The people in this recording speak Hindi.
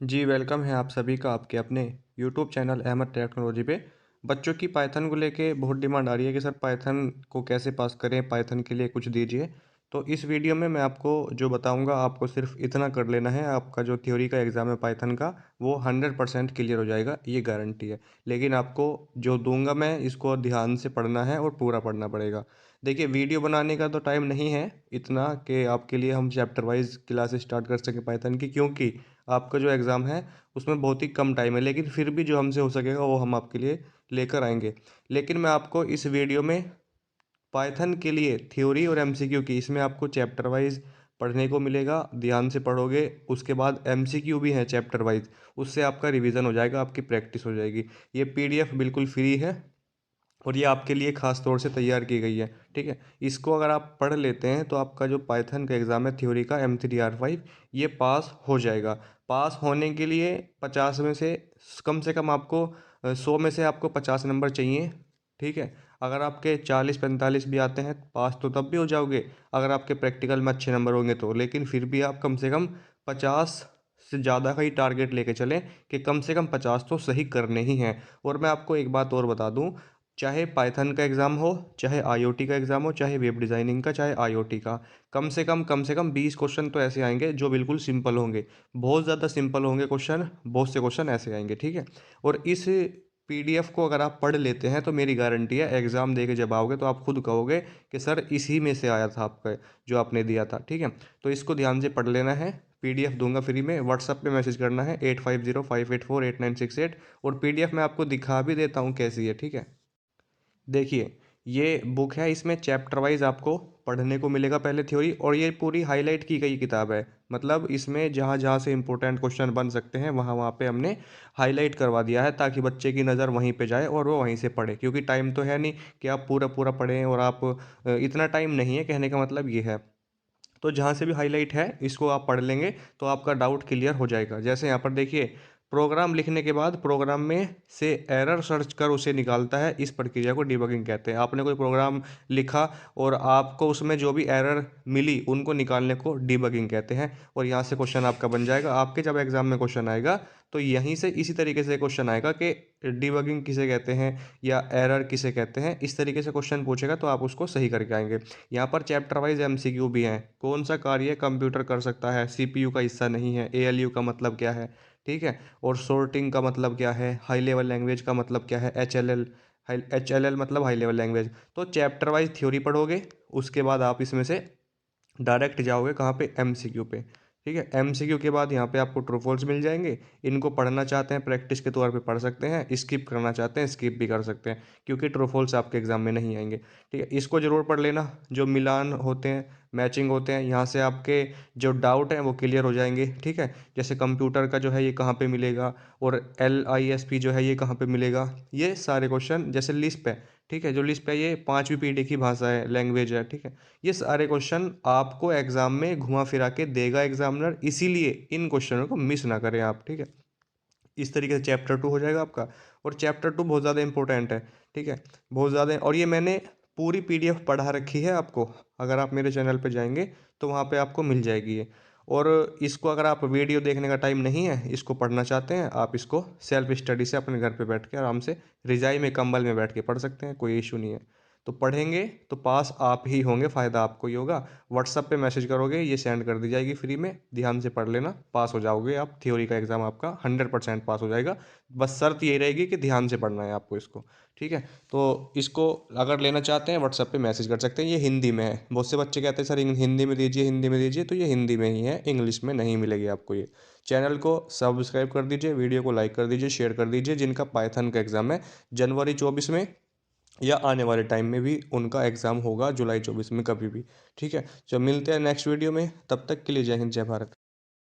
जी, वेलकम है आप सभी का आपके अपने यूट्यूब चैनल अहमद टेक्नोलॉजी पे। बच्चों की पाइथन को लेके बहुत डिमांड आ रही है कि सर पाइथन को कैसे पास करें, पाइथन के लिए कुछ दीजिए। तो इस वीडियो में मैं आपको जो बताऊंगा आपको सिर्फ इतना कर लेना है, आपका जो थ्योरी का एग्ज़ाम है पाइथन का वो 100% क्लियर हो जाएगा, ये गारंटी है। लेकिन आपको जो दूंगा मैं इसको ध्यान से पढ़ना है और पूरा पढ़ना पड़ेगा। देखिए, वीडियो बनाने का तो टाइम नहीं है इतना कि आपके लिए हम चैप्टर वाइज क्लास स्टार्ट कर सकें पाइथन की, क्योंकि आपका जो एग्ज़ाम है उसमें बहुत ही कम टाइम है। लेकिन फिर भी जो हमसे हो सकेगा वो हम आपके लिए लेकर आएंगे। लेकिन मैं आपको इस वीडियो में पाइथन के लिए थ्योरी और एमसीक्यू की, इसमें आपको चैप्टर वाइज पढ़ने को मिलेगा, ध्यान से पढ़ोगे। उसके बाद एमसीक्यू भी है चैप्टर वाइज, उससे आपका रिवीजन हो जाएगा, आपकी प्रैक्टिस हो जाएगी। ये पीडीएफ बिल्कुल फ्री है और ये आपके लिए ख़ास तौर से तैयार की गई है। ठीक है, इसको अगर आप पढ़ लेते हैं तो आपका जो पाइथन का एग्ज़ाम है थ्योरी का M3R5, ये पास हो जाएगा। पास होने के लिए 50 में से कम आपको 100 में से आपको 50 नंबर चाहिए। ठीक है, अगर आपके 40-45 भी आते हैं पास तो तब भी हो जाओगे, अगर आपके प्रैक्टिकल में अच्छे नंबर होंगे तो। लेकिन फिर भी आप कम से कम 50 से ज़्यादा का ही टारगेट लेके चलें कि कम से कम 50 तो सही करने ही हैं। और मैं आपको एक बात और बता दूं, चाहे पाइथन का एग्ज़ाम हो, चाहे आईओटी का एग्ज़ाम हो, चाहे वेब डिज़ाइनिंग का, चाहे आईओटी का, कम से कम 20 क्वेश्चन तो ऐसे आएंगे जो बिल्कुल सिंपल होंगे। बहुत ज़्यादा सिंपल होंगे क्वेश्चन, बहुत से क्वेश्चन ऐसे आएंगे। ठीक है, और इस पीडीएफ को अगर आप पढ़ लेते हैं तो मेरी गारंटी है एग्ज़ाम दे के जब आओगे तो आप खुद कहोगे कि सर इसी में से आया था आपका जो आपने दिया था। ठीक है, तो इसको ध्यान से पढ़ लेना है। पीडीएफ दूंगा फ्री में, व्हाट्सअप पे मैसेज करना है 8505848968, और पीडीएफ मैं आपको दिखा भी देता हूँ कैसी है। ठीक है, देखिए, ये बुक है, इसमें चैप्टर वाइज आपको पढ़ने को मिलेगा पहले थ्योरी, और ये पूरी हाईलाइट की गई किताब है। मतलब इसमें जहाँ जहाँ से इंपॉर्टेंट क्वेश्चन बन सकते हैं वहाँ वहाँ पे हमने हाईलाइट करवा दिया है, ताकि बच्चे की नज़र वहीं पे जाए और वो वहीं से पढ़े। क्योंकि टाइम तो है नहीं कि आप पूरा पूरा पढ़ें, और आप इतना टाइम नहीं है, कहने का मतलब ये है। तो जहाँ से भी हाईलाइट है इसको आप पढ़ लेंगे तो आपका डाउट क्लियर हो जाएगा। जैसे यहाँ पर देखिए, प्रोग्राम लिखने के बाद प्रोग्राम में से एरर सर्च कर उसे निकालता है, इस प्रक्रिया को डिबगिंग कहते हैं। आपने कोई प्रोग्राम लिखा और आपको उसमें जो भी एरर मिली उनको निकालने को डिबगिंग कहते हैं, और यहाँ से क्वेश्चन आपका बन जाएगा। आपके जब एग्जाम में क्वेश्चन आएगा तो यहीं से इसी तरीके से क्वेश्चन आएगा कि डिबगिंग किसे कहते हैं या एरर किसे कहते हैं। इस तरीके से क्वेश्चन पूछेगा तो आप उसको सही करके आएंगे। यहाँ पर चैप्टर वाइज एमसीक्यू भी हैं। कौन सा कार्य कंप्यूटर कर सकता है, सीपीयू का हिस्सा नहीं है, एएलयू का मतलब क्या है। ठीक है, और सॉर्टिंग का मतलब क्या है, हाई लेवल लैंग्वेज का मतलब क्या है, एचएलएल मतलब हाई लेवल लैंग्वेज। तो चैप्टर वाइज थ्योरी पढ़ोगे, उसके बाद आप इसमें से डायरेक्ट जाओगे कहाँ पे, एमसीक्यू पे। ठीक है, एमसीक्यू के बाद यहाँ पे आपको ट्रू फॉल्स मिल जाएंगे। इनको पढ़ना चाहते हैं प्रैक्टिस के तौर पे पढ़ सकते हैं, स्किप करना चाहते हैं स्किप भी कर सकते हैं, क्योंकि ट्रू फॉल्स आपके एग्जाम में नहीं आएंगे। ठीक है, इसको जरूर पढ़ लेना। जो मिलान होते हैं, मैचिंग होते हैं, यहाँ से आपके जो डाउट हैं वो क्लियर हो जाएंगे। ठीक है, जैसे कंप्यूटर का जो है ये कहाँ पे मिलेगा, और LISP जो है ये कहाँ पे मिलेगा, ये सारे क्वेश्चन। जैसे लिस्प है, ठीक है, जो लिस्प है ये 5वीं पीढ़ी की भाषा है, लैंग्वेज है। ठीक है, ये सारे क्वेश्चन आपको एग्जाम में घुमा फिरा के देगा एग्जामिनर, इसीलिए इन क्वेश्चनों को मिस ना करें आप। ठीक है, इस तरीके से चैप्टर 2 हो जाएगा आपका, और चैप्टर 2 बहुत ज़्यादा इंपॉर्टेंट है। ठीक है, बहुत ज़्यादा। और ये मैंने पूरी पीडीएफ पढ़ा रखी है आपको, अगर आप मेरे चैनल पे जाएंगे तो वहाँ पे आपको मिल जाएगी ये। और इसको अगर आप वीडियो देखने का टाइम नहीं है, इसको पढ़ना चाहते हैं, आप इसको सेल्फ स्टडी से अपने घर पे बैठ के आराम से रजाई में कंबल में बैठ के पढ़ सकते हैं, कोई इशू नहीं है। तो पढ़ेंगे तो पास आप ही होंगे, फ़ायदा आपको ही होगा। व्हाट्सअप पे मैसेज करोगे, ये सेंड कर दी जाएगी फ्री में, ध्यान से पढ़ लेना, पास हो जाओगे आप। थ्योरी का एग्ज़ाम आपका 100% पास हो जाएगा। बस शर्त यही रहेगी कि ध्यान से पढ़ना है आपको इसको। ठीक है, तो इसको अगर लेना चाहते हैं व्हाट्सअप पे मैसेज कर सकते हैं। ये हिंदी में है, बहुत से बच्चे कहते हैं सर हिंदी में दीजिए, हिंदी में दीजिए, तो ये हिंदी में ही है, इंग्लिश में नहीं मिलेगी आपको ये। चैनल को सब्सक्राइब कर दीजिए, वीडियो को लाइक कर दीजिए, शेयर कर दीजिए। जिनका पाइथन का एग्ज़ाम है जनवरी 24 में, या आने वाले टाइम में भी उनका एग्ज़ाम होगा जुलाई 24 में कभी भी। ठीक है, जब मिलते हैं नेक्स्ट वीडियो में, तब तक के लिए जय हिंद जय भारत।